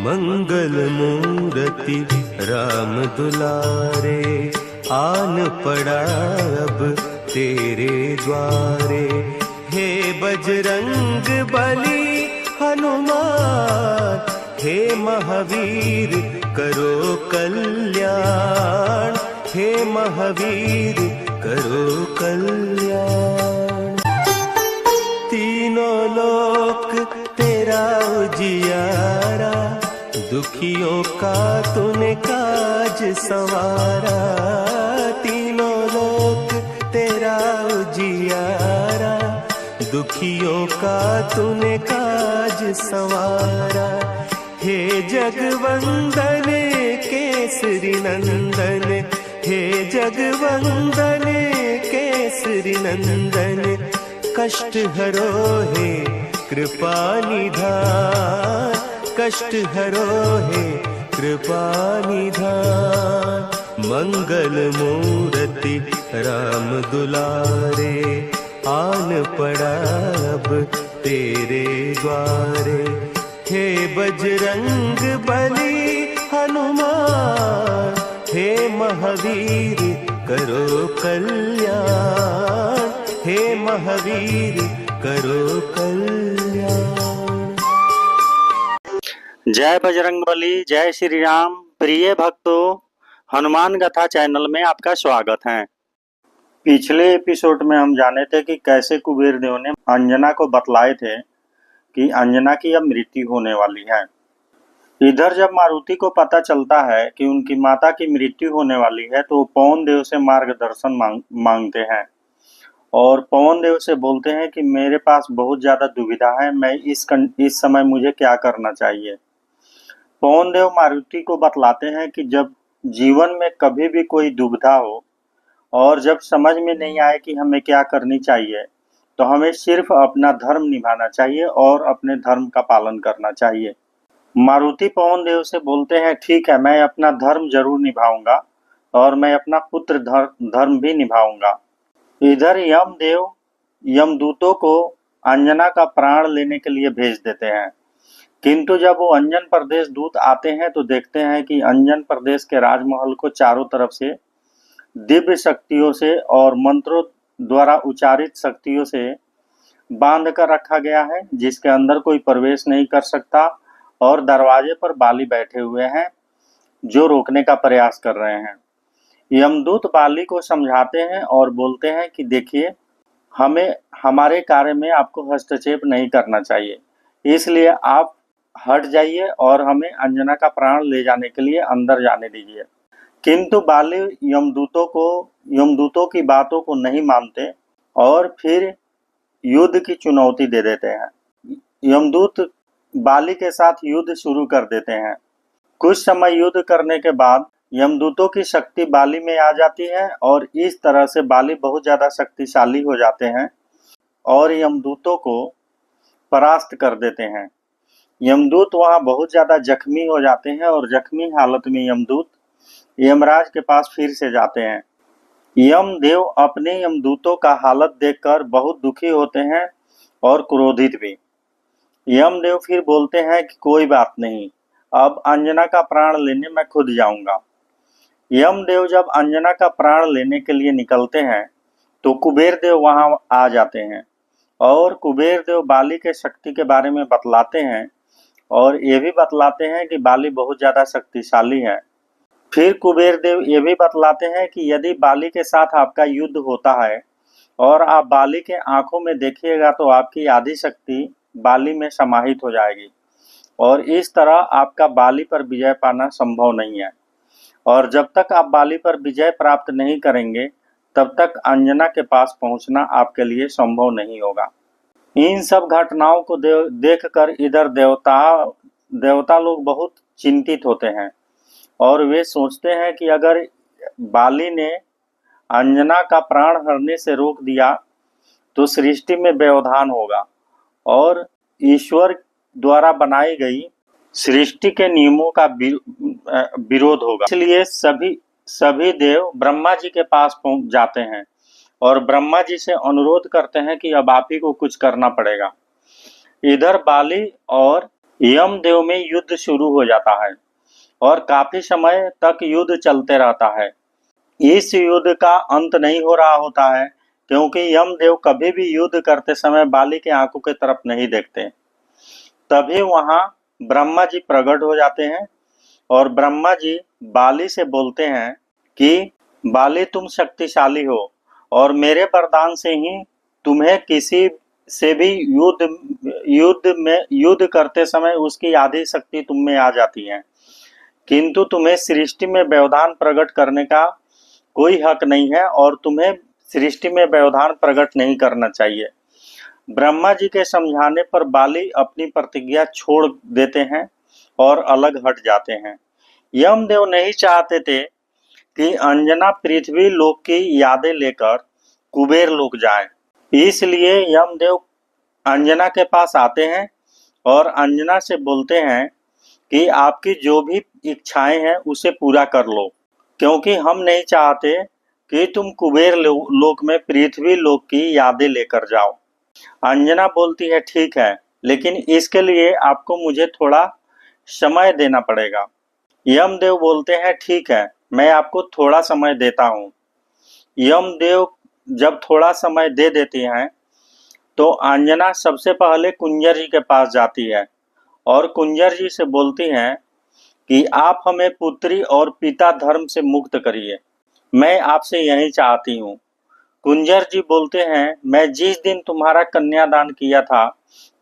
मंगल मूर्ति राम दुलारे, आन पड़ा अब तेरे द्वारे। हे बजरंग बली हनुमान, हे महावीर करो कल्याण, हे महावीर करो कल्याण। तीनों लोक तेरा उजियारा, दुखियों का तूने काज संवारा। तीनों लोक तेरा उजियारा, दुखियों का तूने काज संवारा। हे जगवंदन केसरी नंदन, हे जगवंदन केसरी नंदन। कष्ट हरो हे कृपा निधान, कष्ट हरो हे कृपा निधान। मंगल मूर्ति राम दुलारे, आन पड़ा अब तेरे द्वारे। हे बजरंग बली हनुमान, हे महावीर करो कल्याण, हे महावीर करो कल्याण। जय बजरंगबली, जय श्री राम। प्रिय भक्तों, हनुमान गाथा चैनल में आपका स्वागत है। पिछले एपिसोड में हम जाने थे कि कैसे कुबेर देव ने अंजना को बतलाए थे कि अंजना की अब मृत्यु होने वाली है। इधर जब मारुति को पता चलता है कि उनकी माता की मृत्यु होने वाली है तो पवन देव से मार्गदर्शन मांगते हैं और पवन देव से बोलते हैं कि मेरे पास बहुत ज्यादा दुविधा है, मैं इस समय मुझे क्या करना चाहिए। पवन देव मारुति को बतलाते हैं कि जब जीवन में कभी भी कोई दुविधा हो और जब समझ में नहीं आए कि हमें क्या करनी चाहिए, तो हमें सिर्फ अपना धर्म निभाना चाहिए और अपने धर्म का पालन करना चाहिए। मारुति पवन देव से बोलते हैं ठीक है, मैं अपना धर्म जरूर निभाऊंगा और मैं अपना पुत्र धर्म भी निभाऊंगा। इधर यमदेव यमदूतों को अंजना का प्राण लेने के लिए भेज देते हैं, किंतु जब वो अंजन प्रदेश दूत आते हैं तो देखते हैं कि अंजन प्रदेश के राजमहल को चारों तरफ से दिव्य शक्तियों से और मंत्रों द्वारा उच्चारित शक्तियों से बांध कर रखा गया है, जिसके अंदर कोई प्रवेश नहीं कर सकता और दरवाजे पर बाली बैठे हुए हैं जो रोकने का प्रयास कर रहे हैं। यमदूत बाली को समझाते हैं और बोलते हैं कि देखिए, हमें हमारे कार्य में आपको हस्तक्षेप नहीं करना चाहिए, इसलिए आप हट जाइए और हमें अंजना का प्राण ले जाने के लिए अंदर जाने दीजिए। किंतु बाली यमदूतों की बातों को नहीं मानते और फिर युद्ध की चुनौती दे देते हैं। यमदूत बाली के साथ युद्ध शुरू कर देते हैं। कुछ समय युद्ध करने के बाद यमदूतों की शक्ति बाली में आ जाती है और इस तरह से बाली बहुत ज्यादा शक्तिशाली हो जाते हैं और यमदूतों को परास्त कर देते हैं। यमदूत वहां बहुत ज्यादा जख्मी हो जाते हैं और जख्मी हालत में यमदूत यमराज के पास फिर से जाते हैं। यमदेव अपने यमदूतों का हालत देखकर बहुत दुखी होते हैं और क्रोधित भी। यमदेव फिर बोलते हैं कि कोई बात नहीं, अब अंजना का प्राण लेने मैं खुद जाऊंगा। यमदेव जब अंजना का प्राण लेने के लिए निकलते हैं तो कुबेर देव वहां आ जाते हैं और कुबेर देव बाली के शक्ति के बारे में बतलाते हैं और ये भी बतलाते हैं कि बाली बहुत ज्यादा शक्तिशाली है। फिर कुबेर देव ये भी बतलाते हैं कि यदि बाली के साथ आपका युद्ध होता है और आप बाली के आंखों में देखिएगा तो आपकी आधी शक्ति बाली में समाहित हो जाएगी और इस तरह आपका बाली पर विजय पाना संभव नहीं है और जब तक आप बाली पर विजय प्राप्त नहीं करेंगे तब तक अंजना के पास पहुंचना आपके लिए संभव नहीं होगा। इन सब घटनाओं को देखकर इधर देवता लोग बहुत चिंतित होते हैं और वे सोचते हैं कि अगर बाली ने अंजना का प्राण हरने से रोक दिया तो सृष्टि में व्यवधान होगा और ईश्वर द्वारा बनाई गई सृष्टि के नियमों का विरोध होगा। इसलिए सभी देव ब्रह्मा जी के पास पहुंच जाते हैं और ब्रह्मा जी से अनुरोध करते हैं कि अब आप ही को कुछ करना पड़ेगा। इधर बाली और यमदेव में युद्ध शुरू हो जाता है और काफी समय तक युद्ध चलते रहता है। इस युद्ध का अंत नहीं हो रहा होता है क्योंकि यमदेव कभी भी युद्ध करते समय बाली की आंखों की तरफ नहीं देखते। तभी वहां ब्रह्मा जी प्रकट हो जाते हैं और ब्रह्मा जी बाली से बोलते हैं कि बाली तुम शक्तिशाली हो और मेरे वरदान से ही तुम्हें किसी से भी युद्ध करते समय उसकी आधी शक्ति तुम में आ जाती है, किंतु तुम्हें सृष्टि में व्यवधान प्रकट करने का कोई हक नहीं है और तुम्हें सृष्टि में व्यवधान प्रकट नहीं करना चाहिए। ब्रह्मा जी के समझाने पर बाली अपनी प्रतिज्ञा छोड़ देते हैं और अलग हट जाते हैं। यमदेव नहीं चाहते थे कि अंजना पृथ्वी लोक की यादें लेकर कुबेर लोक जाए, इसलिए यमदेव अंजना के पास आते हैं और अंजना से बोलते हैं कि आपकी जो भी इच्छाएं हैं उसे पूरा कर लो, क्योंकि हम नहीं चाहते कि तुम कुबेर लोक में पृथ्वी लोक की यादें लेकर जाओ। अंजना बोलती है ठीक है, लेकिन इसके लिए आपको मुझे थोड़ा समय देना पड़ेगा। यमदेव बोलते हैं ठीक है, मैं आपको थोड़ा समय देता हूँ। यमदेव जब थोड़ा समय दे देती हैं तो अंजना सबसे पहले कुंजर जी के पास जाती है और कुंजर जी से बोलती हैं कि आप हमें पुत्री और पिता धर्म से मुक्त करिए, मैं आपसे यही चाहती हूँ। कुंजर जी बोलते हैं मैं जिस दिन तुम्हारा कन्यादान किया था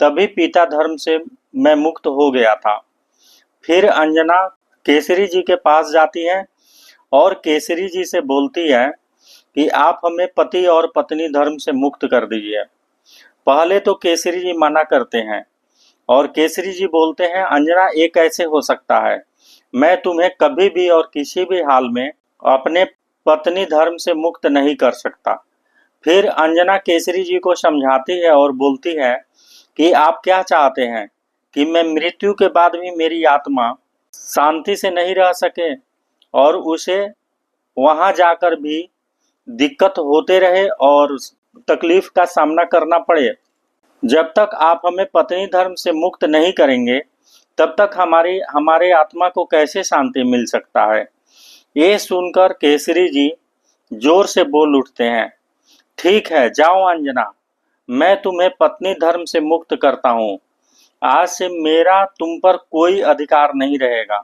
तभी पिता धर्म से मैं मुक्त हो गया था। फिर अंजना केसरी जी के पास जाती है और केसरी जी से बोलती है कि आप हमें पति और पत्नी धर्म से मुक्त कर दीजिए। पहले तो केसरी जी मना करते हैं और केसरी जी बोलते हैं अंजना ये कैसे हो सकता है, मैं तुम्हें कभी भी और किसी भी हाल में अपने पत्नी धर्म से मुक्त नहीं कर सकता। फिर अंजना केसरी जी को समझाती है और बोलती है कि आप क्या चाहते हैं कि मैं मृत्यु के बाद भी मेरी आत्मा शांति से नहीं रह सके और उसे वहां जाकर भी दिक्कत होते रहे और तकलीफ का सामना करना पड़े। जब तक आप हमें पत्नी धर्म से मुक्त नहीं करेंगे तब तक हमारे आत्मा को कैसे शांति मिल सकता है। ये सुनकर केसरी जी जोर से बोल उठते हैं ठीक है, जाओ अंजना, मैं तुम्हें पत्नी धर्म से मुक्त करता हूँ, आज से मेरा तुम पर कोई अधिकार नहीं रहेगा।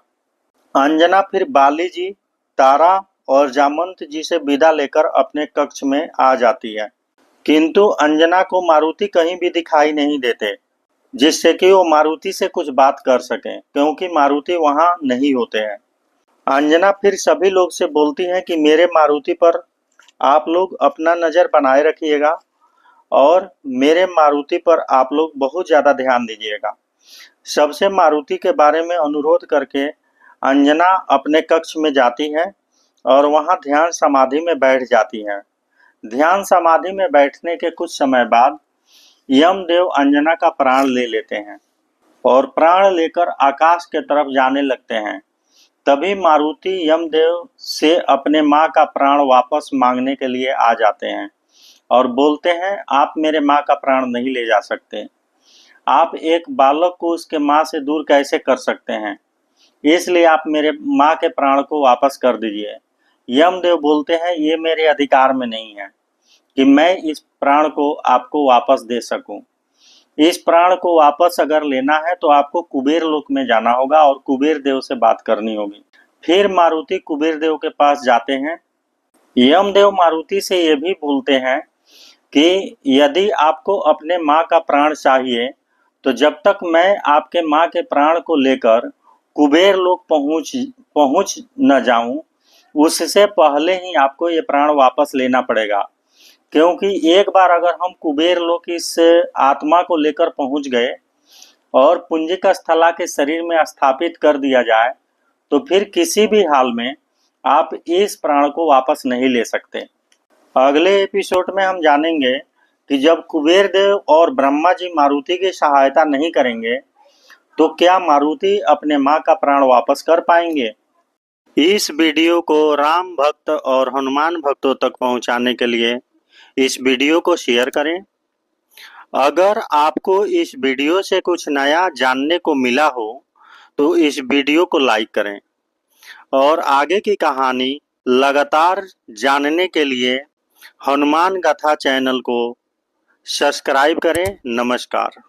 अंजना फिर बाली जी, तारा और जामंत जी से विदा लेकर अपने कक्ष में आ जाती है, किंतु अंजना को मारुति कहीं भी दिखाई नहीं देते जिससे कि वो मारुति से कुछ बात कर सकें, क्योंकि मारुति वहां नहीं होते हैं। अंजना फिर सभी लोग से बोलती हैं कि मेरे मारुति पर आप लोग अपना नज़र बनाए रखिएगा और मेरे मारुति पर आप लोग बहुत ज़्यादा ध्यान दीजिएगा। सबसे मारुति के बारे में अनुरोध करके अंजना अपने कक्ष में जाती है और वहां ध्यान समाधि में बैठ जाती हैं। ध्यान समाधि में बैठने के कुछ समय बाद यमदेव अंजना का प्राण ले लेते हैं और प्राण लेकर आकाश के तरफ जाने लगते हैं। तभी मारुति यमदेव से अपने माँ का प्राण वापस मांगने के लिए आ जाते हैं और बोलते हैं आप मेरे माँ का प्राण नहीं ले जा सकते, आप एक बालक को उसके माँ से दूर कैसे कर सकते हैं, इसलिए आप मेरे माँ के प्राण को वापस कर दीजिए। यमदेव बोलते हैं ये मेरे अधिकार में नहीं है कि मैं इस प्राण को आपको वापस दे सकूं। इस प्राण को वापस अगर लेना है तो आपको कुबेर लोक में जाना होगा और कुबेर देव से बात करनी होगी। फिर मारुति कुबेर देव के पास जाते हैं। यमदेव मारुति से ये भी बोलते हैं कि यदि आपको अपने माँ का प्राण चाहिए तो जब तक मैं आपके माँ के प्राण को लेकर कुबेर लोक पहुँच न जाऊं उससे पहले ही आपको ये प्राण वापस लेना पड़ेगा, क्योंकि एक बार अगर हम कुबेर लोक इस आत्मा को लेकर पहुंच गए और पुंजिका स्थला के शरीर में स्थापित कर दिया जाए तो फिर किसी भी हाल में आप इस प्राण को वापस नहीं ले सकते। अगले एपिसोड में हम जानेंगे कि जब कुबेर देव और ब्रह्मा जी मारुति की सहायता नहीं करेंगे तो क्या मारुति अपने माँ का प्राण वापस कर पाएंगे। इस वीडियो को राम भक्त और हनुमान भक्तों तक पहुंचाने के लिए इस वीडियो को शेयर करें अगर आपको इस वीडियो से कुछ नया जानने को मिला हो तो इस वीडियो को लाइक करें और आगे की कहानी लगातार जानने के लिए हनुमान गाथा चैनल को सब्सक्राइब करें। नमस्कार।